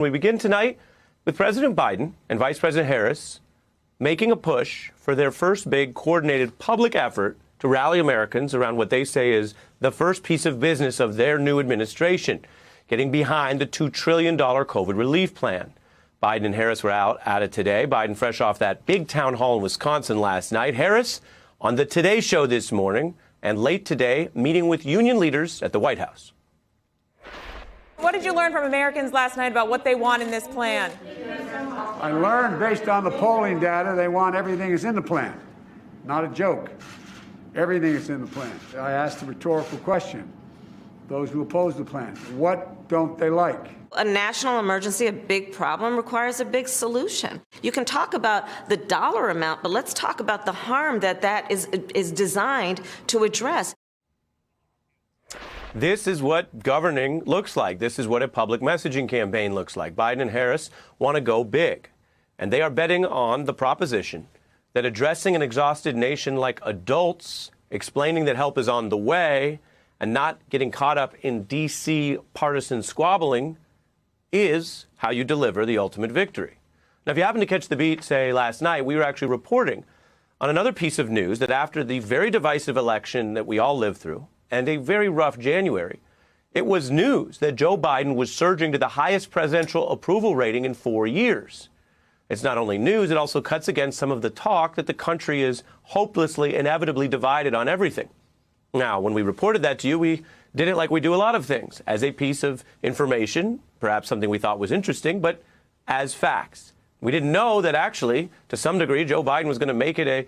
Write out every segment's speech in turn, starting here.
We begin tonight with President Biden and Vice President Harris making a push for their first big coordinated public effort to rally Americans around what they say is the first piece of business of their new administration, getting behind the $2 trillion COVID relief plan. Biden and Harris were out at it today. Biden fresh off that big town hall in Wisconsin last night. Harris on the Today Show this morning, and late today meeting with union leaders at the White House. What did you learn from Americans last night about what they want in this plan? I learned based on the polling data, they want everything that's in the plan. Not a joke. Everything is in the plan. I asked a rhetorical question. Those who oppose the plan, what don't they like? A national emergency, a big problem, requires a big solution. You can talk about the dollar amount, but let's talk about the harm that is designed to address. This is what governing looks like. This is what a public messaging campaign looks like. Biden and Harris want to go big, and they are betting on the proposition that addressing an exhausted nation like adults, explaining that help is on the way, and not getting caught up in D.C. partisan squabbling is how you deliver the ultimate victory. Now, if you happen to catch the beat, say, last night, we were actually reporting on another piece of news that after the very divisive election that we all lived through, and a very rough January, it was news that Joe Biden was surging to the highest presidential approval rating in 4 years. It's not only news, it also cuts against some of the talk that the country is hopelessly, inevitably divided on everything. Now, when we reported that to you, we did it like we do a lot of things, as a piece of information, perhaps something we thought was interesting, but as facts. We didn't know that actually, to some degree, Joe Biden was going to make it a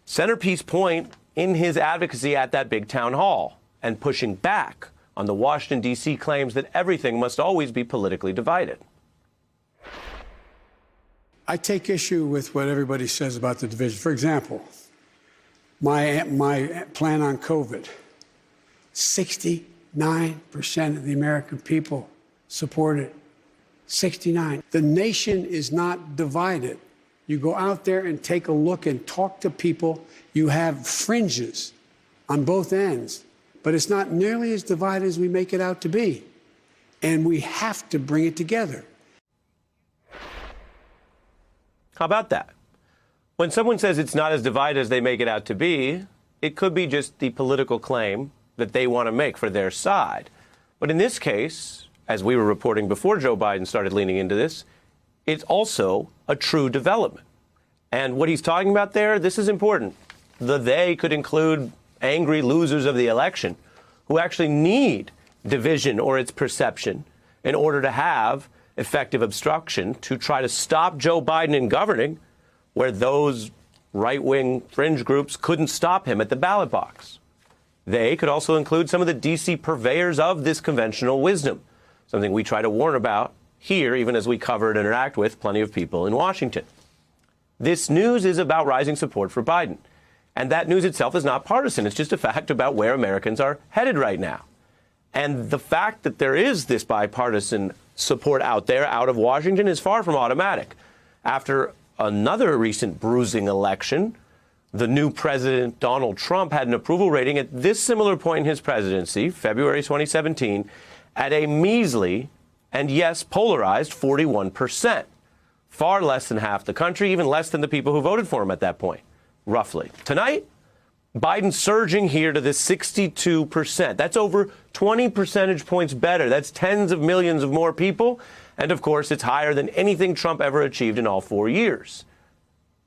centerpiece point in his advocacy at that big town hall, and pushing back on the Washington, D.C. claims that everything must always be politically divided. I take issue with what everybody says about the division. For example, my plan on COVID, 69% of the American people support it. 69. The nation is not divided. You go out there and take a look and talk to people. You have fringes on both ends, but it's not nearly as divided as we make it out to be. And we have to bring it together. How about that? When someone says it's not as divided as they make it out to be, it could be just the political claim that they want to make for their side. But in this case, as we were reporting before Joe Biden started leaning into this, it's also a true development. And what he's talking about there, this is important. The they could include angry losers of the election who actually need division or its perception in order to have effective obstruction to try to stop Joe Biden in governing, where those right-wing fringe groups couldn't stop him at the ballot box. They could also include some of the D.C. purveyors of this conventional wisdom, something we try to warn about here, even as we cover and interact with plenty of people in Washington. This news is about rising support for Biden. And that news itself is not partisan. It's just a fact about where Americans are headed right now. And the fact that there is this bipartisan support out there, out of Washington, is far from automatic. After another recent bruising election, the new president, Donald Trump, had an approval rating at this similar point in his presidency, February 2017, at a measly and, yes, polarized 41%. Far less than half the country, even less than the people who voted for him at that point, roughly. Tonight, Biden surging here to this 62%. That's over 20 percentage points better. That's tens of millions of more people. And, of course, it's higher than anything Trump ever achieved in all 4 years.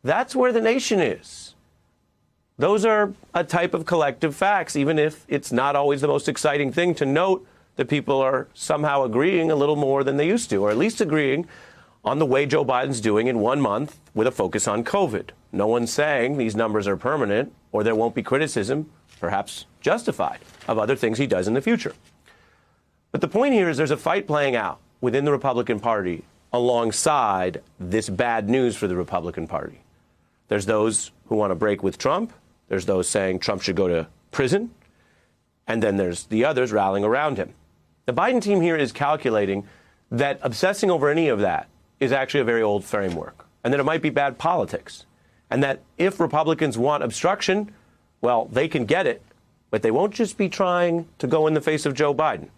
That's where the nation is. Those are a type of collective facts, even if it's not always the most exciting thing to note that people are somehow agreeing a little more than they used to, or at least agreeing on the way Joe Biden's doing in 1 month with a focus on COVID. No one's saying these numbers are permanent or there won't be criticism, perhaps justified, of other things he does in the future. But the point here is there's a fight playing out within the Republican Party alongside this bad news for the Republican Party. There's those who want to break with Trump. There's those saying Trump should go to prison. And then there's the others rallying around him. The Biden team here is calculating that obsessing over any of that is actually a very old framework, and that it might be bad politics, and that if Republicans want obstruction, well, they can get it, but they won't just be trying to go in the face of Joe Biden.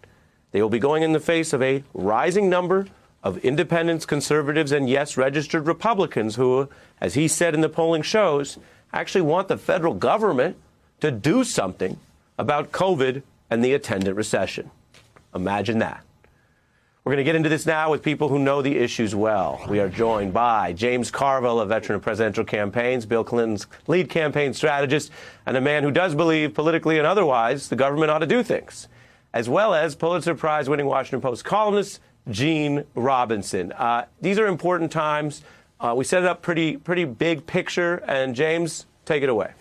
They will be going in the face of a rising number of independents, conservatives, and yes, registered Republicans who, as he said in the polling shows, actually want the federal government to do something about COVID and the attendant recession. Imagine that. We're going to get into this now with people who know the issues well. We are joined by James Carville, a veteran of presidential campaigns, Bill Clinton's lead campaign strategist, and a man who does believe, politically and otherwise, the government ought to do things, as well as Pulitzer Prize-winning Washington Post columnist Gene Robinson. These are important times. We set it up pretty big picture, and James, take it away.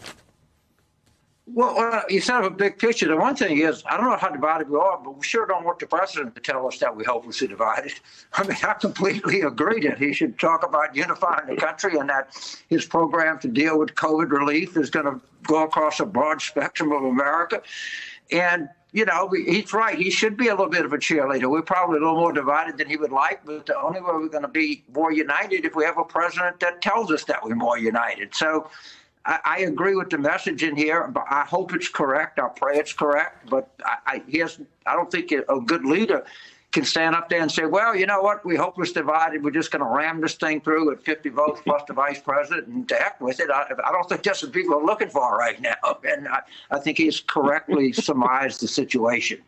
Well, you set up a big picture. The one thing is, I don't know how divided we are, but we sure don't want the president to tell us that we're hopelessly divided. I mean, I completely agree that he should talk about unifying the country and that his program to deal with COVID relief is going to go across a broad spectrum of America. And, you know, he's right. He should be a little bit of a cheerleader. We're probably a little more divided than he would like, but the only way we're going to be more united if we have a president that tells us that we're more united. So I agree with the message in here, but I hope it's correct. I pray it's correct. But I don't think a good leader can stand up there and say, well, you know what, we hope it's divided. We're just going to ram this thing through at 50 votes plus the vice president and to heck with it. I don't think that's what people are looking for right now. And I think he's correctly surmised the situation.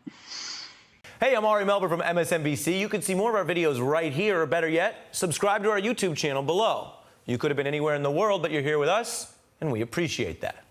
Hey, I'm Ari Melber from MSNBC. You can see more of our videos right here, or better yet, subscribe to our YouTube channel below. You could have been anywhere in the world, but you're here with us, and we appreciate that.